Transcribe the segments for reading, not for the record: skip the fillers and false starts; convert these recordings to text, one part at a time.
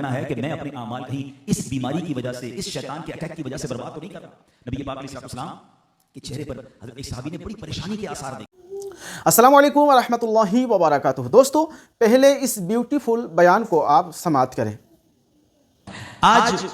करना है कि मैं अपने अमाल कहीं इस बीमारी की वजह से, इस शैतान के अटैक की वजह से बर्बाद तो नहीं कर रहा। नबी पाक अलैहिस्सलाम के चेहरे पर हज़रत एक सहाबी ने बड़ी परेशानी के आसार देखे। अस्सलाम वालेकुम व रहमतुल्लाहि व बरकातुहू। दोस्तों, पहले इस ब्यूटीफुल बयान को आप समाअत करें। आज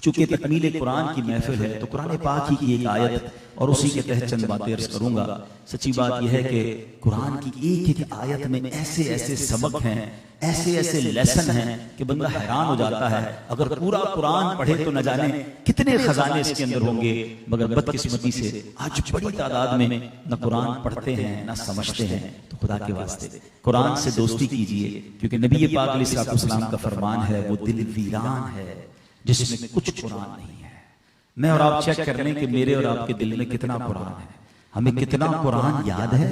चूंकि तकमील कुरान की महफिल है तो कुरान पाक ही की एक आयत और उसी के तहत चंद बातें अर्ज करूंगा। सच्ची बात यह है कि कुरान की एक एक आयत में ऐसे ऐसे सबक हैं, ऐसे ऐसे लेसन हैं कि बंदा हैरान हो जाता है। अगर पूरा कुरान पढ़े तो न जाने कितने खजाने इसके अंदर होंगे, मगर बदकिस्मती से आज बड़ी तादाद में न कुरान पढ़ते हैं न समझते हैं। तो खुदा के वास्ते कुरान से दोस्ती कीजिए, क्योंकि नबी पाक अलैहिस्सलाम का फरमान है वो दिल वीरान है जिसमें कुछ कुरान नहीं है। मैं और आप चेक कर लें कि मेरे और आपके दिल में कितना कुरान है, हमें कितना कुरान याद है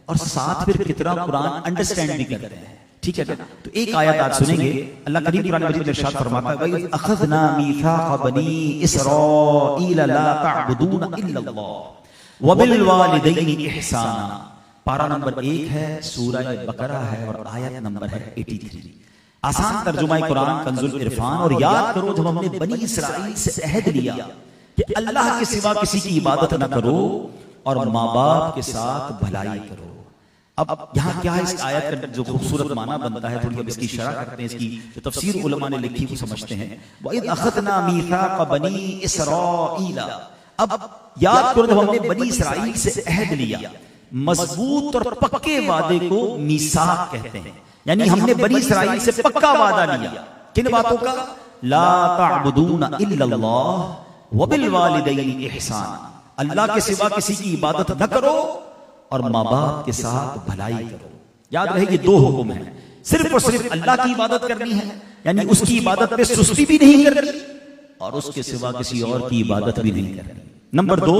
और साथ फिर कितना कुरान अंडरस्टैंड भी करते हैं। ठीक है, तो एक आयत आज सुनेंगे। अल्लाह करीम कुरान मजीद में इरशाद फरमाता है, वइ अखज़ना मीसाक़ बनी इसराईल ला तअबुदून इल्लल्लाह व बिल वालिदैनि इहसाना। पारा नंबर 1 है, सूरह बकरा है और आयत नंबर है 83। आसान तर्जुमा कुरान कंजुल इरफान। और याद करो जब हमने बनी इसराइल से अहद लिया कि अल्लाह के सिवा किसी की इबादत न करो और माँ बाप के साथ भलाई करो। अब यहाँ क्या है इस आयत का जो खूबसूरत माना बनता है, थोड़ी अब इसकी शरह करते हैं, इसकी जो तफसीर उलमा ने लिखी वो समझते हैं। वइज़ अख़ज़ना मीसाक़ बनी इसराईल। अब याद करो जब हमने बनी इसराइल से अहद लिया, मजबूत और पक्के वादे को मीसाक़ कहते हैं। यानी हमने बनी इसराइल से पक्का वादा लिया। किन बातों का? ला तअबुदून इल्लल्लाह व बिल वालिदैनि इहसान। अल्लाह के सिवा किसी की इबादत न करो और माँ बाप के साथ भलाई करो। याद रहे ये 2 हुक्म हैं। सिर्फ और सिर्फ अल्लाह की इबादत करनी है, यानी उसकी इबादत पे सुस्ती भी नहीं करनी और उसके सिवा किसी और की इबादत भी नहीं करनी। नंबर 2,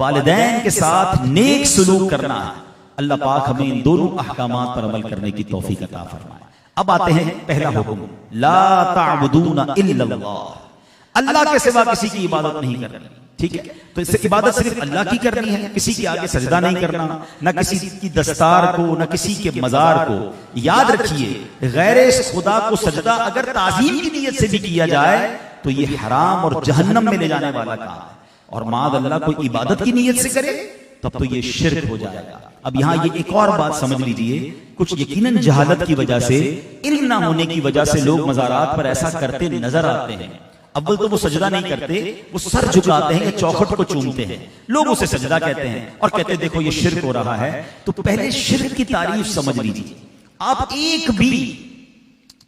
वालिदैन के साथ नेक सलूक करना है। अल्लाह पाक हमें इन दोनों अहकामात पर अमल करने की तौफीक अता फरमाए। अब आते हैं पहला हुक्म, ला तअबुदून इल्लल्लाह। अल्लाह के सिवा किसी की इबादत नहीं करनी। ठीक है, तो इससे इबादत सिर्फ अल्लाह की करनी है, किसी के आगे सजदा नहीं करना, न किसी की दस्तार को, न किसी के मजार को। याद रखिए, गैर खुदा को सजदा अगर ताज़ीम की नीयत से भी किया जाए तो ये हराम और जहन्नम में ले जाने वाला काम है। और माद अल्लाह को इबादत की नीयत से करे तब तो ये शिर्क हो जाएगा। अब यहाँ ये एक और बात समझ लीजिए, कुछ यकीनन जहालत की वजह से, इल्म ना होने की वजह से लोग मज़ारात पर ऐसा करते नजर आते हैं। अव्वल तो वो सजदा नहीं करते, वो सर झुकाते हैं, चौखट को चूमते हैं, लोग उसे सजदा कहते हैं और कहते हैं देखो ये शिर्क हो रहा है। तो पहले शिर्क की तारीफ समझ लीजिए। आप एक भी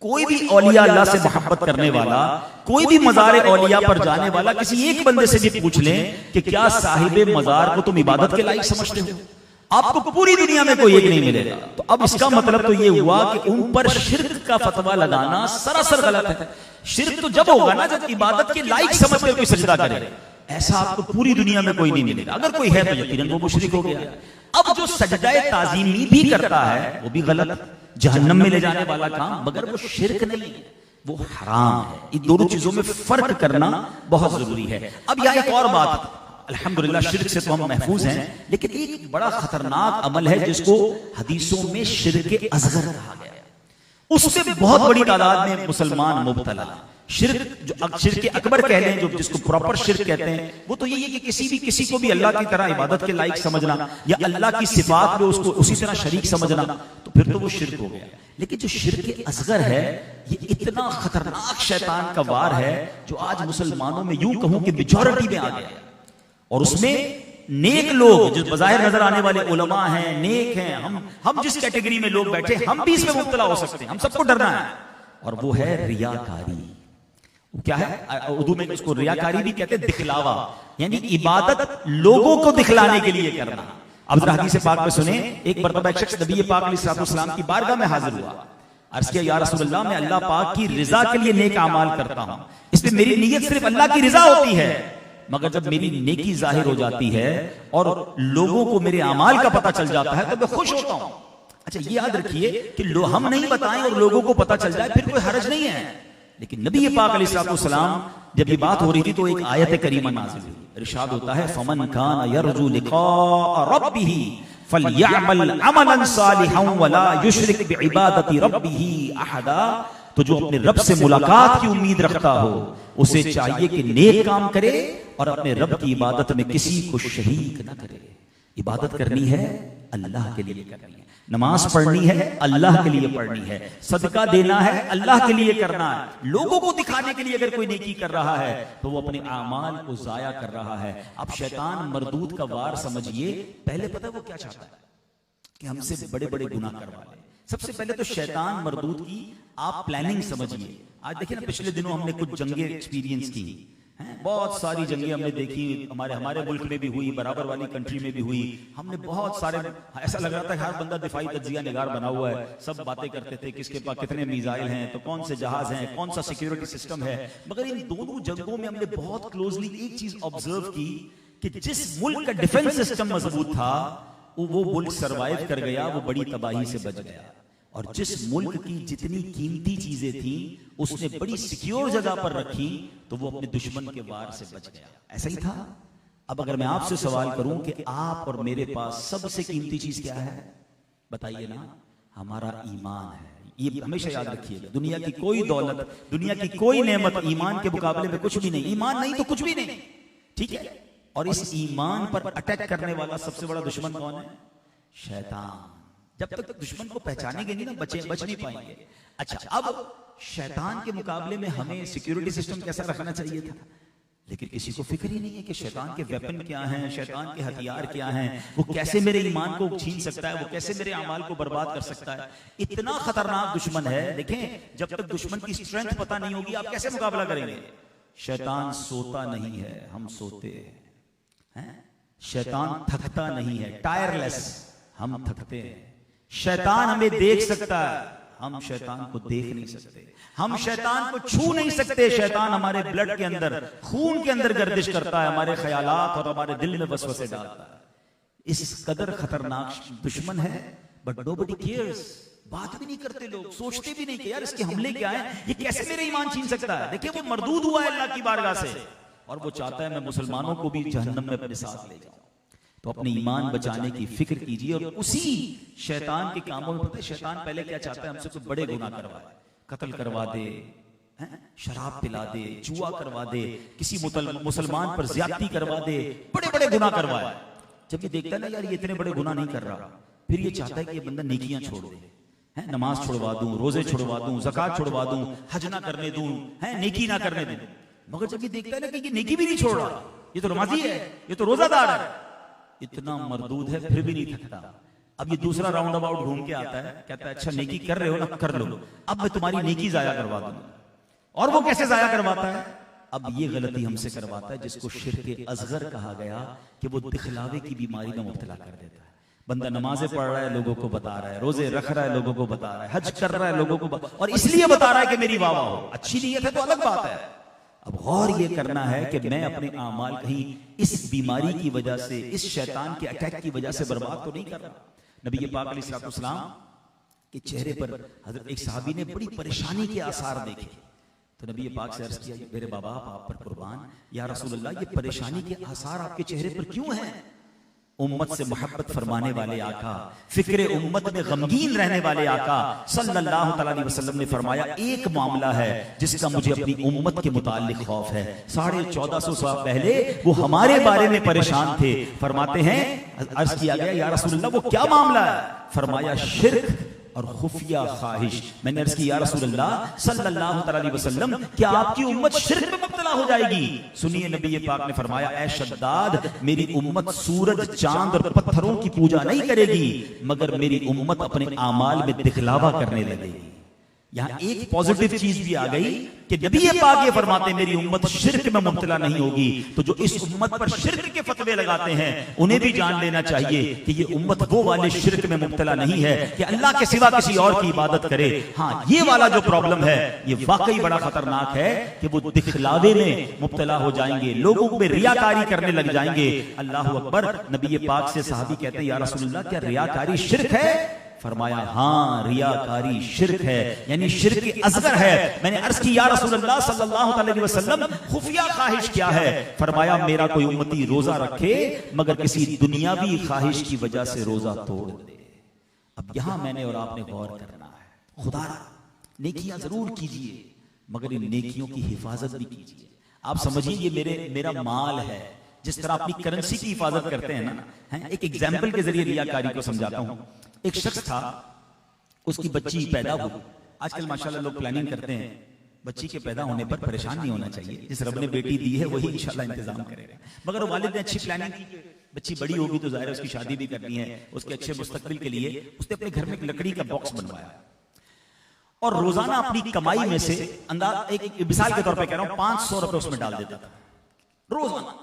कोई भी औलिया अल्लाह से मोहब्बत करने वाला, कोई भी मज़ार औलिया पर जाने वाला किसी एक बंदे से भी पूछ लें कि क्या साहिबे मज़ार को तुम इबादत के लायक समझते हो, आपको पूरी दुनिया में कोई एक नहीं मिलेगा। तो अब इसका मतलब तो ये हुआ कि उन पर शिर्क का फतवा लगाना सरासर गलत है। शिर्क तो जब होगा ना जब इबादत के लायक समझ कर कोई सजदा करे। ऐसा आपको पूरी दुनिया में कोई नहीं मिलेगा। अगर कोई है तो यकीनन वो मुशरिक हो गया। अब जो सजदाए ताज़ीमी भी करता है वो भी गलत, जहन्नम में ले जाने वाला काम, मगर वो शिर्क नहीं है, वो हराम है। इन दोनों चीजों में फर्क करना बहुत जरूरी है। अब यहाँ एक और बात, अल्हम्दुलिल्लाह शिर्क से तो हम महफूज हैं, लेकिन एक बड़ा खतरनाक अमल है जिसको हदीसों में शिर्क असगर कहा गया है। उससे बहुत बड़ी तादाद में मुसलमान मुब्तला। शिर्क अकबर कह लें, जो जिसको प्रॉपर शिर्क कहते हैं, वो तो यही है कि किसी को भी अल्लाह की तरह इबादत के लायक समझना या अल्लाह की सिफात में उसको उसी तरह शरीक समझना, तो फिर तो वो शिर्क हो गया। लेकिन जो शिर्क असगर है, ये इतना खतरनाक शैतान का वार है जो आज मुसलमानों में यूं कहूं कि मेजॉरिटी में आ गया है। और उसमें नेक लोग जो बज़ाहिर नजर आने वाले उलमा हैं, नेक हैं, हम जिस कैटेगरी में लोग बैठे, हम भी इसमें मुब्तला हो सकते हैं। हम सबको डरना है, और वो है रियाकारी। क्या है? उर्दू में उसको रियाकारी भी कहते हैं, दिखलावा, यानी इबादत लोगों को दिखलाने के लिए करना। अब जरा हदीस पाक में सुने, एक मरतबा एक शख्स नबी पाक अलैहिस्सलाम की बारगाह में हाजिर हुआ। अर्ज़ किया, या रसूलल्लाह, मैं अल्लाह पाक की रिजा के लिए नेक अमाल करता हूं, इसमें मेरी नीयत सिर्फ अल्लाह की रिजा होती है, मगर जब मेरी नेकी जाहिर हो जाती है और लोगों को मेरे अमाल का पता चल जाता है तो मैं खुश होता हूं। अच्छा, ये याद रखिए कि हम नहीं बताएं और लोगों को पता चल जाए फिर कोई हरज नहीं है। लेकिन नबी पाक अलैहिस्सलाम जब ये बात हो रही थी तो एक आयत करीमा नाज़िल हुई। इरशाद होता है, फमन कान यरजू लिक़ा रब्बिही फलयअमल अमलन सालिहन वला युशरिक बिइबादति रब्बिही अहदा तो जो अपने रब से मुलाकात की उम्मीद रखता हो उसे चाहिए कि नेक काम करे और अपने रब की इबादत में किसी को शरीक न करे। इबादत करनी है अल्लाह के लिए करनी है, नमाज पढ़नी है अल्लाह के लिए पढ़नी है, सदका देना है अल्लाह के लिए करना है। लोगों को दिखाने के लिए अगर कोई नेकी कर रहा है तो वो अपने आमाल को जाया कर रहा है। अब शैतान मरदूद का वार समझिए, पहले पता है वो क्या चाहता है कि हमसे बड़े बड़े गुनाह करवा ले। सबसे पहले तो शैतान मरदूद की आप प्लानिंग समझिए। आज देखिए ना, पिछले दिनों हमने कुछ जंगें एक्सपीरियंस की हैं, बहुत सारी जंगें हमने देखी, हमारे मुल्क में भी हुई, बराबर वाली कंट्री में भी हुई। हमने बहुत सारे, ऐसा लग रहा था कि हर बंदा दिफाई तज्जिया निगार बना हुआ है, सब बातें करते थे किसके पास कितने मिसाइल हैं, तो कौन से जहाज हैं, कौन सा सिक्योरिटी सिस्टम है। मगर इन दोनों जंगों में हमने बहुत क्लोजली एक चीज ऑब्जर्व की कि जिस मुल्क का डिफेंस सिस्टम मजबूत था वो मुल्क सरवाइव कर गया, वो बड़ी तबाही से बच गया। और जिस मुल्क की जितनी कीमती चीजें थी उसने बड़ी सिक्योर जगह पर रखी तो वो अपने दुश्मन के वार से बच गया। ऐसा ही था। अब अगर मैं आपसे सवाल करूं कि आप और मेरे पास सबसे कीमती चीज क्या है, बताइए ना। हमारा ईमान है। ये हमेशा याद रखिएगा, दुनिया की कोई दौलत, दुनिया की कोई नेमत ईमान के मुकाबले में कुछ भी नहीं। ईमान नहीं तो कुछ भी नहीं, ठीक है। और इस ईमान पर अटैक करने वाला सबसे बड़ा दुश्मन कौन है? शैतान। जब तक दुश्मन को पहचानेंगे नहीं ना, बच नहीं पाएंगे। अच्छा, अब शैतान के मुकाबले में हमें सिक्योरिटी सिस्टम कैसा रखना चाहिए था, लेकिन किसी को फिक्र ही नहीं है कि शैतान के वेपन क्या हैं, शैतान के हथियार क्या हैं, वो कैसे मेरे ईमान को छीन सकता है, वो कैसे मेरे अमाल को बर्बाद कर सकता है। इतना खतरनाक दुश्मन है। देखें, जब तक दुश्मन की स्ट्रेंथ पता नहीं होगी आप कैसे मुकाबला करेंगे। शैतान सोता नहीं है, हम सोते हैं। शैतान थकता नहीं है, टायरलेस, हम थकते हैं। शैतान हमें देख सकता है, हम शैतान को देख नहीं सकते। हम शैतान को छू नहीं सकते। शैतान हमारे ब्लड के अंदर, खून के अंदर गर्दिश करता है, हमारे ख्यालात और हमारे दिल में वसवसे डालता है। इस कदर खतरनाक दुश्मन है, बट नोबडी केयर्स। बात भी नहीं करते लोग, सोचते भी नहीं कि यार इसके हमले क्या है, ये कैसे मेरे ईमान छीन सकता है। देखिए, वो मरदूद हुआ है अल्लाह की बारगाह से और वो चाहता है मैं मुसलमानों को भी जहन्नम में अपने साथ ले जाऊं। तो अपने ईमान बचाने की फिक्र कीजिए। और उसी शैतान के कामों में पता है शैतान पहले क्या चाहता है, हमसे कुछ बड़े गुनाह करवाए, कत्ल करवा दे, शराब पिला दे, जुआ करवा दे, किसी मुसलमान पर ज्यादती करवा दे, बड़े बड़े गुनाह करवाए। जब ये देखता है ना यार ये इतने बड़े गुनाह नहीं कर रहा, फिर ये चाहता है कि ये बंदा नेकियां छोड़ दे, है नमाज छुड़वा दूं, रोजे छुड़वा दूं, ज़कात छुड़वा दूं, हज ना करने दूं, है नेकी ना करने दूं। मगर जब ये देखता है ना कि ये नेकी भी नहीं छोड़ रहा, ये तो नमाजी है, ये तो रोजादार है, इतना मरदूद है, फिर भी नहीं थकता। अब ये दूसरा राउंड अबाउट घूम के आता है, कहता है अच्छा नेकी कर रहे हो ना, कर लो, अब मैं तुम्हारी नेकी जाया करवा दूंगा। और वो कैसे जाया करवाता है? अब ये गलती हमसे करवाता है जिसको शिर्क असगर कहा गया, कि वो दिखलावे की बीमारी में मुब्तला कर देता है। बंदा नमाजें पढ़ रहा है, लोगों को बता रहा है, रोजे रख रहा है, लोगों को बता रहा है, हज कर रहा है, लोगों को और इसलिए बता रहा है कि मेरी वाह वाह हो। अच्छी नीयत है तो अलग बात है। अब गौर ये करना है कि मैं अपने आमाल कहीं इस बीमारी की वजह से, इस शैतान के अटैक की वजह से बर्बाद तो नहीं कर रहा। नबी पाक अलैहिस्सलाम के चेहरे पर हजरत एक सहाबी ने बड़ी परेशानी के आसार देखे, तो नबी पाक से अर्ज किया, मेरे बाबा आप पर कुर्बान, या रसूलुल्लाह ये परेशानी के आसार आपके चेहरे पर क्यों हैं? उम्मत से मोहब्बत फरमाने वाले आका, फिक्र उम्मत में गमगीन रहने वाले आका सल्लल्लाहु अलैहि वसल्लम ने फरमाया, एक मामला है जिसका मुझे अपनी उम्मत के मुताल्लिक खौफ है। 1450 साल पहले वो हमारे बारे में परेशान थे। फरमाते हैं, अर्ज किया गया या रसूलल्लाह वो क्या मामला है? फरमाया शिर्क और खुफिया ख्वाहिश। मैंने अर्ज की या रसूलल्लाह सल्लल्लाहु अलैहि वसल्लम क्या आपकी उम्मत शिर्क में मुब्तला हो जाएगी? सुनिए नबी पाक ने फरमाया, ऐ शद्दाद मेरी उम्मत सूरज, चांद और पत्थरों की पूजा नहीं करेगी, मगर मेरी उम्मत अपने आमाल में दिखलावा करने लगेगी। यहाँ एक पॉजिटिव चीज भी आ गई कि नबी पाक ये फरमाते मेरी उम्मत शिर्क में मुब्तला नहीं होगी। तो जो इस उम्मत पर शिर्क के फतवे लगाते हैं उन्हें भी जान लेना चाहिए कि ये उम्मत वो वाले शिर्क में मुब्तला नहीं है कि अल्लाह के सिवा किसी और की इबादत करे। हाँ, ये वाला जो प्रॉब्लम है ये वाकई बड़ा खतरनाक है कि वो दिखलावे में मुब्तला हो जाएंगे, लोगों में रियाकारी करने लग जाएंगे। अल्लाह अकबर। नबी पाक से सहाबी कहते हैं, या रसूलल्लाह क्या रियाकारी शिर्क है? फरमाया हाँ, रियाकारी शिर्क है, यानी शिर्क असगर है। मैंने अर्ज की या रसूलल्लाह सल्लल्लाहु अलैहि वसल्लम खुफिया ख्वाहिश क्या है? फरमाया मेरा कोई उम्मती रोजा रखे मगर किसी दुनियावी ख्वाहिश की वजह से रोजा तोड़ दे। अब यहां मैंने और आपने गौर करना है, खुदा नेकियां जरूर कीजिए, मगर इन नेकियों की हिफाजत भी कीजिए। आप समझिए ये मेरा माल है, जिस तरह अपनी करेंसी की हिफाजत करते हैं ना, हैं? एक एग्जाम्पल के जरिए रियाकारी को समझाता हूं। एक शख्स था, उसकी बच्ची पैदा हुई। आजकल माशाल्लाह लोग प्लानिंग करते हैं, बच्ची के पैदा होने पर परेशान नहीं होना चाहिए, जिस रब ने बेटी दी है वही इंशाल्लाह इंतजाम करेगा। मगर वालिद ने अच्छी प्लानिंग की, बच्ची बड़ी होगी तो जाहिर है उसकी शादी भी करनी है, उसके अच्छे मुस्तकबिल के लिए उसने अपने घर में एक लकड़ी का बॉक्स बनवाया और रोजाना अपनी कमाई में से अंदाज एक मिसाल के तौर पे कह रहा हूं 500 रुपए उसमें डाल देता था रोजाना।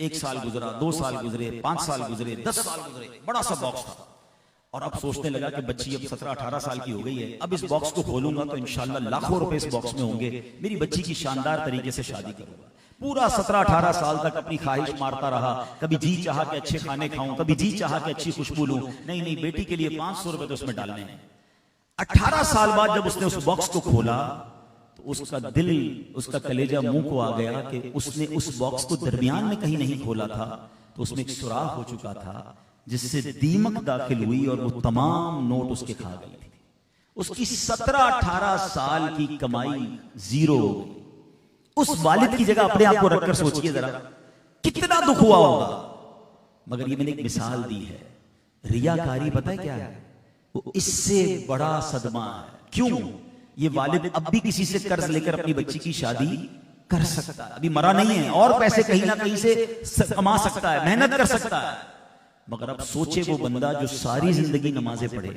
1 साल गुजरा, 2 साल गुजरे, 5 साल गुजरे, 10 साल गुजरे, बड़ा सा बॉक्स था। और अब सोचने लगा कि बच्ची अब 17-18 साल की हो गई है, अब इस बॉक्स को खोलूंगा तो इंशाल्लाह लाखों रुपए इस बॉक्स में होंगे, मेरी बच्ची की शानदार तरीके से शादी करूंगा। पूरा 17-18 साल तक अपनी ख्वाहिश मारता रहा, कभी जी चाहा कि अच्छे खाने खाऊं, कभी जी चाहा कि अच्छी खुशबू लूं, नहीं बेटी के लिए 500 रुपए तो उसमें डालने हैं। 18 साल बाद जब उसने उस बॉक्स को खोला तो उसका दिल, उसका कलेजा मुंह को आ गया कि उसने उस बॉक्स को दरमियान में कहीं नहीं खोला था, तो उसमें एक सुराख हो चुका था जिससे दीमक दाखिल हुई और वो तमाम नोट उसके खा गई थी। उसकी 17-18 साल की कमाई जीरो हो गई। उस वालिद की जगह अपने आप को रखकर सोचिए जरा, कितना दुख हुआ होगा। मगर ये मैंने एक मिसाल दी है। रियाकारी पता है क्या है? वो इससे बड़ा सदमा है। क्यों? ये वालिद अब भी किसी से कर्ज लेकर अपनी बच्ची की शादी कर सकता है, अभी मरा नहीं है, और पैसे कहीं ना कहीं से कमा सकता है, मेहनत कर सकता है। मगर अब सोचे वो बंदा जो सारी जिंदगी नमाजें पढ़े,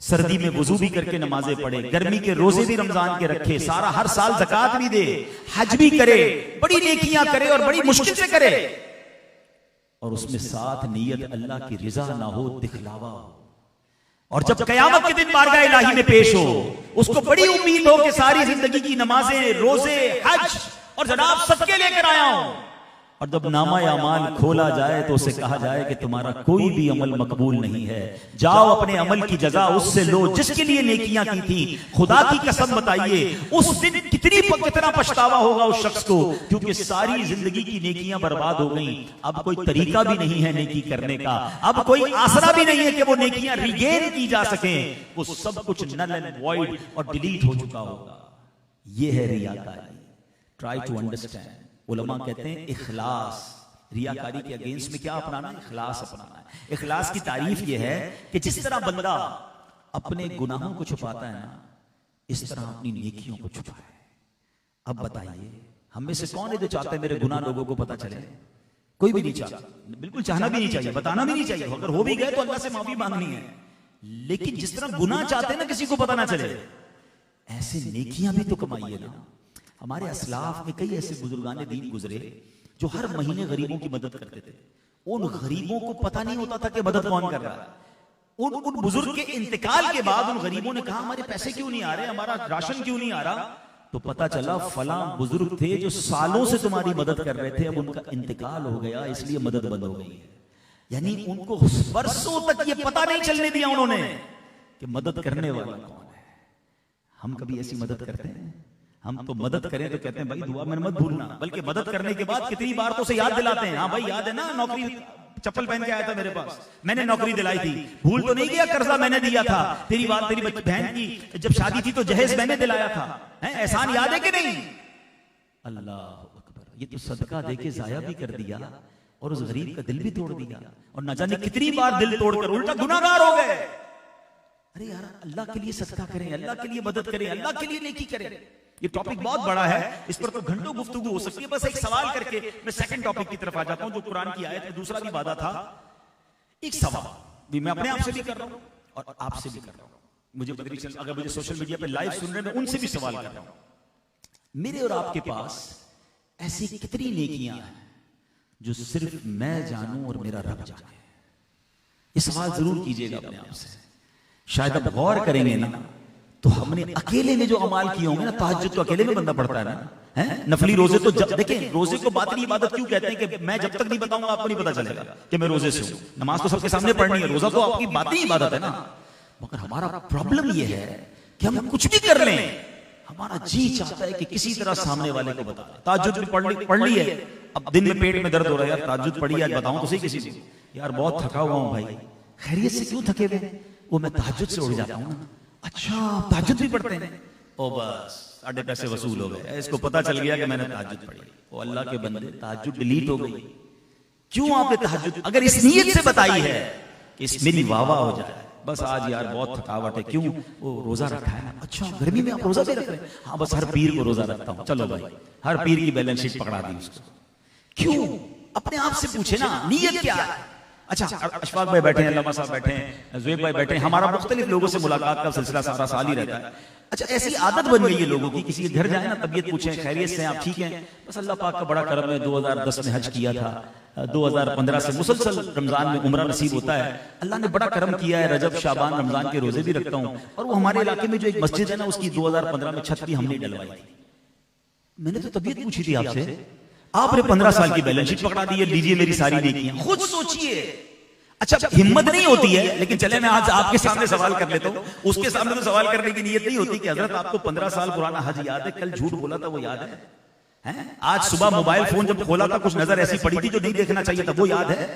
सर्दी में वुजू भी करके नमाजें पढ़े, गर्मी के रोजे भी रमजान के रखे, सारा हर साल ज़कात भी दे, हज भी करे, बड़ी नेकियां करे और बड़ी मुश्किल से करे, और उसमें साथ नियत अल्लाह की रिजा ना हो, दिखलावा हो। और जब कयामत के दिन बारगाह इलाही में पेश हो, उसको बड़ी उम्मीद हो कि सारी जिंदगी की नमाजें, रोजे, हज और जनाब सदके लेकर आया हूं, और जब नामा अमाल खोला जाए तो उसे कहा जाए कि तुम्हारा कोई भी अमल मकबूल नहीं है, जाओ अपने अमल की जजा उससे लो जिसके लिए नेकियां की थी। खुदा की कसम बताइए उस दिन कितना पछतावा होगा उस शख्स को, क्योंकि सारी जिंदगी की नेकियां बर्बाद हो गई। अब कोई तरीका भी नहीं है नेकी करने का, अब कोई आसरा भी नहीं है कि वो नेकियां रिगेन की जा सके, वो सब कुछ नल एंड वॉइड और डिलीट हो चुका होगा। ये है रियाकारी। Try to understand. उलमा कहते हैं इखलास, रियाकारी के अगेंस्ट में क्या अपनाना? इखलास अपनाना है। इखलास की तारीफ यह है कि जिस तरह बंदा अपने गुनाहों को छुपाता है ना, इस तरह अपनी नेकियों को छुपाए। अब बताइए हम में से कौन है जो चाहते हैं मेरे गुनाह लोगों को पता चले? कोई भी नहीं चाहता, बिल्कुल चाहना भी नहीं चाहिए, बताना भी नहीं चाहिए। अगर हो भी गए तो अल्लाह से माफी मांगनी है। लेकिन जिस तरह गुनाह चाहते हैं ना किसी को पता ना चले, ऐसे नेकियां भी तो कमाइए ना। हमारे असलाफ में कई ऐसे बुजुर्गाने दीन गुजरे जो हर महीने गरीबों की मदद करते थे। उन गरीबों को पता नहीं होता था कि मदद कौन कर रहा है। उन बुजुर्ग के इंतकाल के बाद उन गरीबों ने कहा हमारे पैसे क्यों नहीं आ रहे, हमारा राशन क्यों नहीं आ रहा? तो पता चला फलां बुजुर्ग थे जो सालों से तुम्हारी मदद कर रहे थे, अब उनका इंतकाल हो गया इसलिए मदद बंद हो गई है। यानी उनको वर्षों तक ये पता नहीं चलने दिया उन्होंने कि मदद करने वाला कौन है। हम कभी ऐसी मदद करते हैं? हम तो मदद करें तो कहते हैं भाई दुआ में मत भूलना, बल्कि मदद करने के बाद कितनी बार तो उसे याद दिलाते हैं, हाँ भाई याद है ना नौकरी, चप्पल पहन के आया था मेरे पास, मैंने नौकरी दिलाई थी, भूल तो नहीं गया, कर्जा मैंने दिया था, तेरी बहन की जब शादी थी तो जहेज मैंने दिलाया था, एहसान याद है कि नहीं? अल्लाह अकबर, ये तो सदका देके जाया भी कर दिया और उस गरीब का दिल भी तोड़ दिया, और न जाने कितनी बार दिल तोड़कर उल्टा गुनाहगार हो गए। अरे यार अल्लाह के लिए सदका करें, अल्लाह के लिए मदद करें, अल्लाह के लिए नेकी करें। ये टॉपिक बहुत बड़ा है, इस पर तो घंटों गुफ्तगू हो सकती है। बस एक सवाल करके मैं सेकंड टॉपिक की तरफ आ जाता हूं जो कुरान की आयत में दूसरा भी वादा था। एक सवाल भी मैं अपने आप से भी कर रहा हूं और आपसे भी कर रहा हूं, मुझे पता नहीं चल, अगर मुझे सोशल मीडिया पे लाइव सुन रहे हैं उनसे भी सवाल कर रहा हूं। मेरे और आपके पास ऐसी कितनी नेकियां हैं जो सिर्फ मैं जानूं और मेरा रब जाने? ये सवाल जरूर कीजिएगा अपने आप से। शायद आप गौर करेंगे ना तो हमने अकेले में जो अमाल किए होंगे ना, तहज्जुद तो अकेले में बंदा पढ़ता है ना, हैं? नफली रोजे तो देखें, रोजे को बातनी इबादत क्यों कहते हैं कि मैं जब तक नहीं बताऊंगा आपको नहीं पता चलेगा कि मैं रोजे से हूं। नमाज तो सबके सामने पढ़नी है, रोजा तो आपकी बातनी इबादत है ना। मगर हमारा प्रॉब्लम यह है कि हम कुछ भी कर लें, हमारा जी चाहता है कि किसी तरह सामने वाले को बता दें। तहज्जुद भी पढ़ ली है, अब दिन में पेट में दर्द हो रहा है, यार तहज्जुद पढ़ी आज बताऊं तो सही किसी को, यार बहुत थका हुआ हूं भाई। खैरियत से क्यों थके हुए? वो मैं तहज्जुद से उठ जाता हूं ना। अच्छा तहज्जुद भी पढ़ते हैं, ओ बस साढ़े पैसे वसूल हो गए, इसको पता चल गया कि मैंने तहज्जुद पढ़ी। ओ अल्लाह के बंदे, तहज्जुद डिलीट हो गई। क्यों आपने तहज्जुद अगर इस नीयत से बताई है कि इस मेरी वाह वाह हो जाए, बस आज यार बहुत थकावट है, क्यों वो रोजा रखा है ना, अच्छा गर्मी में आप रोजा भी रख रहे हैं, हाँ बस हर पीर को रोजा रखता हूँ, चलो भाई हर पीर की बैलेंस शीट पकड़ा दी उसको। क्यों? अपने आप से पूछे ना नीयत क्या है। अच्छा अशफाक भाई बैठे हैं, लम्मा साहब बैठे हैं, ज़ुएब भाई बैठे हैं, हमारा मुख्तलिफ लोगों से मुलाकात का सिलसिला सारा साल ही रहता है। अच्छा ऐसी आदत बन गई है लोगों की, किसी के घर जाए ना तबीयत पूछें, खैरियत से आप ठीक हैं, बस अल्लाह पाक का बड़ा करम है 2010 में हज किया था, 2015 से मुसलसल रमजान में उम्रा नसीब होता है, अल्लाह ने बड़ा करम किया है, रजब शाबान रमजान के रोजे भी रखता हूँ। और वो हमारे इलाके में जो एक मस्जिद है ना, उसकी 2015 में छत भी हमने डलवाई थी। मैंने तो तबीयत पूछी थी आपसे, आपने 15 साल की बैलेंस शीट पकड़ा दी है, लीजिए मेरी सारी नेकियां। खुद सोचिए। अच्छा हिम्मत नहीं होती है, लेकिन चले मैं आज आपके सामने सवाल कर लेता हूं, उसके सामने तो सवाल करने की नीयत नहीं होती कि हजरत आपको 15 साल पुराना हज याद है, कल झूठ बोला था वो याद है? हैं? आज सुबह मोबाइल फोन जब खोला था कुछ नजर ऐसी पड़ी थी जो नहीं देखना चाहिए था, वो याद है?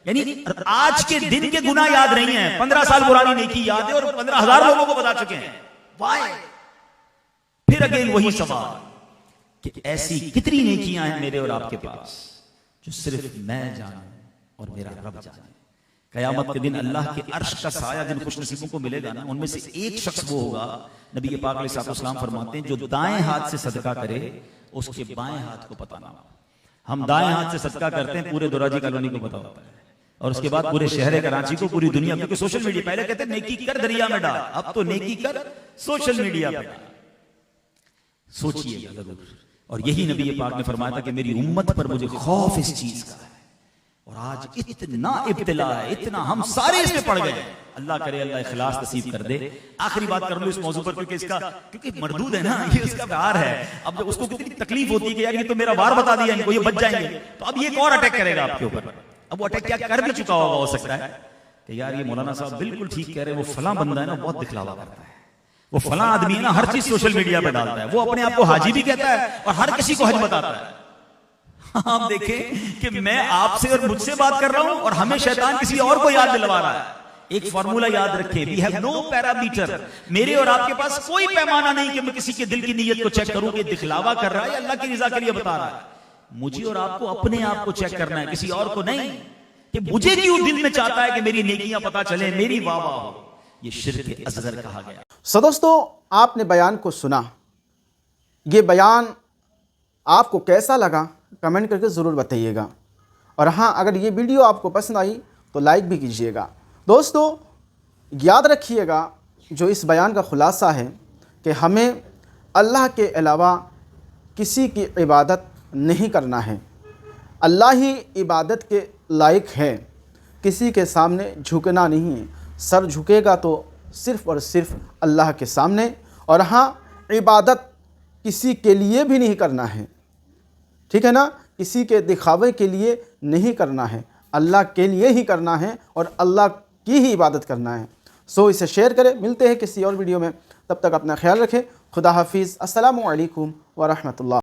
यानी आज के दिन के गुनाह याद नहीं है, 15 साल पुरानी नेकी याद है और 15,000 लोगों को बता चुके हैं। वाई? फिर अगेन वही सवाल कि ऐसी कितनी नेकियां हैं मेरे और आपके पास जो सिर्फ मैं जानूं और मेरा रब जाने। कयामत के दिन अल्लाह के अर्श का साया जिन खुशनसीबों को मिलेगा ना, उनमें से एक शख्स वो होगा, नबी पाक अलैहिस्सलाम फरमाते हैं, जो दाएं हाथ से सदका करे उसके बाएं हाथ को पता ना हो। हम दाएं हाथ से सदका करते हैं, पूरे दोराजी कॉलोनी को पता होता है, और उसके बाद पूरे शहर कराची को, पूरी दुनिया, क्योंकि सोशल मीडिया, पहले कहते हैं नेकी कर दरिया में डाल, अब तो नेकी कर सोशल मीडिया पे डाल। सोचिए जरूर। और यही नबी पाक ने फरमाया था कि मेरी उम्मत पर मुझे खौफ इस चीज का है, और आज इतना इब्तिला है, इतना हम सारे इसमें पड़ गए। अल्लाह करे अल्लाह इखलास नसीब कर दे। आखिरी बात कर लूं इस मौजू पर, क्योंकि मरदूद है ना, ये उसका प्यार है। अब उसको कितनी तकलीफ होती है कि यार ये तो मेरा वार बता दिया इनको, ये बच जाएंगे, तो अब ये एक और अटैक करेगा आपके ऊपर। अब वो अटैक क्या कर भी चुका होगा, हो सकता है कि यार ये मौलाना साहब बिल्कुल ठीक कह रहे हैं, वो फला बंदा है ना बहुत दिखलावा करता है, वो फला आदमी है ना हर चीज सोशल मीडिया पे डालता है, वो अपने आप को हाजी भी कहता है और हर किसी को हज बताता है। आप देखें कि मैं आपसे और मुझसे बात कर रहा हूं और हमें शैतान किसी और को याद दिलवा रहा है। एक फार्मूला याद रखें, वी हैव नो पैरामीटर, मेरे और आपके पास कोई पैमाना नहीं कि मैं किसी के दिल की नीयत को चेक करूं कि दिखलावा कर रहा है या अल्लाह की रजा के लिए बता रहा है। मुझे और आपको अपने आप को चेक करना है, किसी और को नहीं, कि मुझे क्यों दिल में चाहता है कि मेरी नेकियां पता चले, मेरी वाह वाह हो। ये शिर्क असगर कहा गया। सो दोस्तों, आपने बयान को सुना, ये बयान आपको कैसा लगा कमेंट करके ज़रूर बताइएगा, और हाँ अगर ये वीडियो आपको पसंद आई तो लाइक भी कीजिएगा। दोस्तों याद रखिएगा, जो इस बयान का ख़ुलासा है कि हमें अल्लाह के अलावा किसी की इबादत नहीं करना है, अल्लाह ही इबादत के लायक है, किसी के सामने झुकना नहीं है, सर झुकेगा तो सिर्फ़ और सिर्फ अल्लाह के सामने, और हाँ इबादत किसी के लिए भी नहीं करना है, ठीक है ना, किसी के दिखावे के लिए नहीं करना है, अल्लाह के लिए ही करना है और अल्लाह की ही इबादत करना है। सो इसे शेयर करें। मिलते हैं किसी और वीडियो में, तब तक अपना ख्याल रखें। खुदा हाफिज़। अस्सलामु अलैकुम व रहमतुल्लाह।